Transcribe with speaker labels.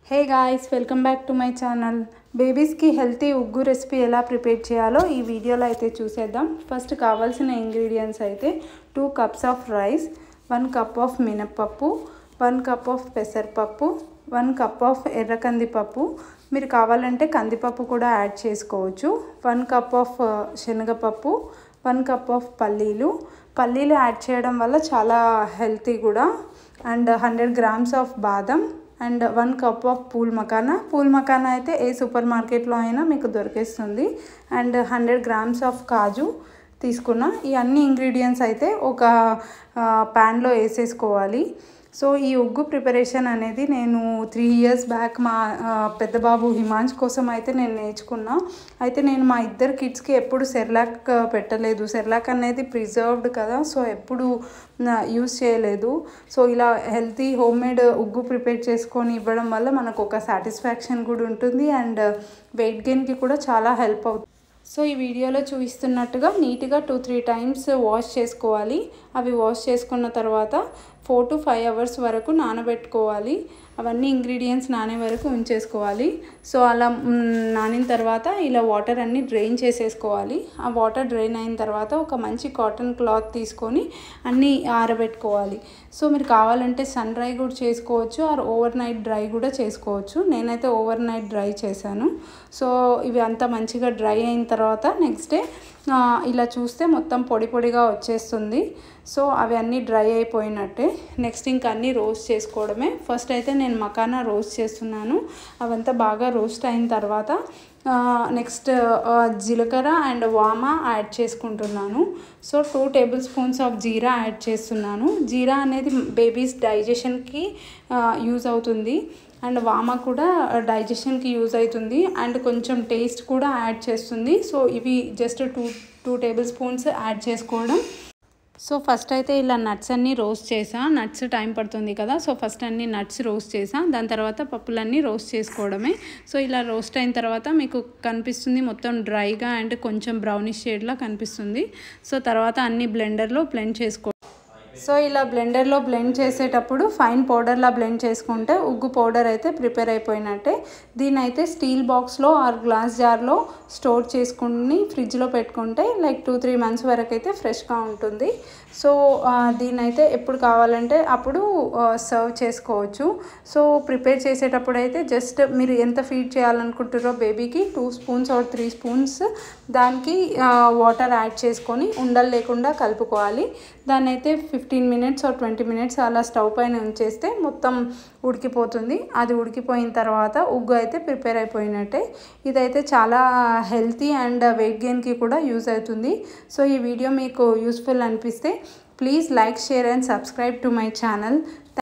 Speaker 1: Hey guys, welcome back to my channel. బేబీస్కి healthy ఉగ్గు recipe ఎలా ప్రిపేర్ చేయాలో ఈ వీడియోలో అయితే చూసేద్దాం. ఫస్ట్ కావాల్సిన ఇంగ్రీడియంట్స్ అయితే 2 cups of rice, 1 cup of మినప్పప్పు, 1 cup ఆఫ్ పెసరపప్పు, 1 cup ఆఫ్ ఎర్ర కందిపప్పు. మీరు కావాలంటే కందిపప్పు కూడా యాడ్ చేసుకోవచ్చు. 1 cup ఆఫ్ శనగపప్పు, 1 cup ఆఫ్ పల్లీలు యాడ్ చేయడం వల్ల చాలా హెల్తీ కూడా. అండ్ 100 grams ఆఫ్ బాదం and 1 cup of pool makhana అయితే ఏ సూపర్ మార్కెట్లో అయినా మీకు దొరికేస్తుంది. అండ్ 100 grams ఆఫ్ కాజు తీసుకున్న. ఈ అన్ని ఇంగ్రీడియంట్స్ అయితే ఒక ప్యాన్లో వేసేసుకోవాలి. సో ఈ ఉగ్గు ప్రిపరేషన్ అనేది నేను 3 years బ్యాక్ మా పెద్ద బాబు హిమాంష్ కోసం అయితే నేను నేర్చుకున్నా. అయితే నేను మా ఇద్దరు కిడ్స్కి ఎప్పుడు సెర్లాక్ పెట్టలేదు. సెర్లాక్ అనేది ప్రిజర్వ్డ్ కదా, సో ఎప్పుడు యూస్ చేయలేదు. సో ఇలా హెల్తీ హోమ్మేడ్ ఉగ్గు ప్రిపేర్ చేసుకొని ఇవ్వడం వల్ల మనకు ఒక సాటిస్ఫాక్షన్ కూడా ఉంటుంది అండ్ వెయిట్ గెయిన్కి కూడా చాలా హెల్ప్ అవుతుంది. సో ఈ వీడియోలో చూపిస్తున్నట్టుగా నీట్గా 2-3 times వాష్ చేసుకోవాలి. అవి వాష్ చేసుకున్న తర్వాత 4 to 5 hours వరకు నానబెట్టుకోవాలి. అవన్నీ ఇంగ్రీడియంట్స్ నానే వరకు ఉంచేసుకోవాలి. సో అలా నానిన తర్వాత ఇలా వాటర్ అన్నీ డ్రైన్ చేసేసుకోవాలి. ఆ వాటర్ డ్రైన్ అయిన తర్వాత ఒక మంచి కాటన్ క్లాత్ తీసుకొని అన్నీ ఆరబెట్టుకోవాలి. సో మీరు కావాలంటే సన్ డ్రై కూడా చేసుకోవచ్చు ఆర్ ఓవర్ నైట్ డ్రై కూడా చేసుకోవచ్చు. నేనైతే ఓవర్ నైట్ డ్రై చేశాను. సో ఇవి అంతా మంచిగా డ్రై అయిన తర్వాత నెక్స్ట్ డే ఇలా చూస్తే మొత్తం పొడి పొడిగా వచ్చేస్తుంది. సో అవి అన్నీ డ్రై అయిపోయినట్టే. నెక్స్ట్ ఇంకా అన్నీ రోస్ట్ చేసుకోవడమే. ఫస్ట్ అయితే నేను మకానా రోస్ట్ చేస్తున్నాను. అవంతా బాగా రోస్ట్ అయిన తర్వాత నెక్స్ట్ జీలకర్ర అండ్ వామా యాడ్ చేసుకుంటున్నాను. So 2 tablespoons of jeera add చేస్తున్నాను. జీరా అనేది బేబీస్ డైజెషన్కి యూజ్ అవుతుంది అండ్ వామా కూడా డైజెషన్కి యూజ్ అవుతుంది అండ్ కొంచెం టేస్ట్ కూడా యాడ్ చేస్తుంది. సో ఇవి జస్ట్ 2 tablespoons యాడ్ చేసుకోవడం. సో ఫస్ట్ అయితే ఇలా నట్స్ అన్నీ రోస్ట్ చేసా. నట్స్ టైం పడుతుంది కదా, సో ఫస్ట్ అన్ని నట్స్ రోస్ట్ చేసా. దాని తర్వాత పప్పులన్నీ రోస్ట్ చేసుకోవడమే. సో ఇలా రోస్ట్ అయిన తర్వాత మీకు కనిపిస్తుంది మొత్తం డ్రైగా అండ్ కొంచెం బ్రౌనిష్ షేడ్లా కనిపిస్తుంది. సో తర్వాత అన్ని బ్లెండర్లో బ్లెండ్ చేసుకో. సో ఇలా బ్లెండర్లో బ్లెండ్ చేసేటప్పుడు ఫైన్ పౌడర్లా బ్లెండ్ చేసుకుంటే ఉగ్గు పౌడర్ అయితే ప్రిపేర్ అయిపోయినట్టే. దీని అయితే స్టీల్ బాక్స్లో ఆర్ గ్లాస్ జార్లో స్టోర్ చేసుకుని ఫ్రిడ్జ్లో పెట్టుకుంటే లైక్ 2-3 months వరకు అయితే ఫ్రెష్గా ఉంటుంది. సో దీని అయితే ఎప్పుడు కావాలంటే అప్పుడు సర్వ్ చేసుకోవచ్చు. సో ప్రిపేర్ చేసేటప్పుడు అయితే జస్ట్ మీరు ఎంత ఫీడ్ చేయాలనుకుంటారో బేబీకి 2 spoons or 3 spoons దానికి వాటర్ యాడ్ చేసుకొని ఉండలు లేకుండా కలుపుకోవాలి. దాన్ని అయితే 15 minutes or 20 minutes అలా స్టవ్ పైన ఉంచేస్తే మొత్తం ఉడికిపోతుంది. అది ఉడికిపోయిన తర్వాత ఉగ్గు అయితే ప్రిపేర్ అయిపోయినట్టే. ఇదైతే చాలా హెల్తీ అండ్ వెయిట్ గెయిన్కి కూడా యూజ్ అవుతుంది. సో ఈ వీడియో మీకు యూస్ఫుల్ అనిపిస్తే please like, share and subscribe to my channel.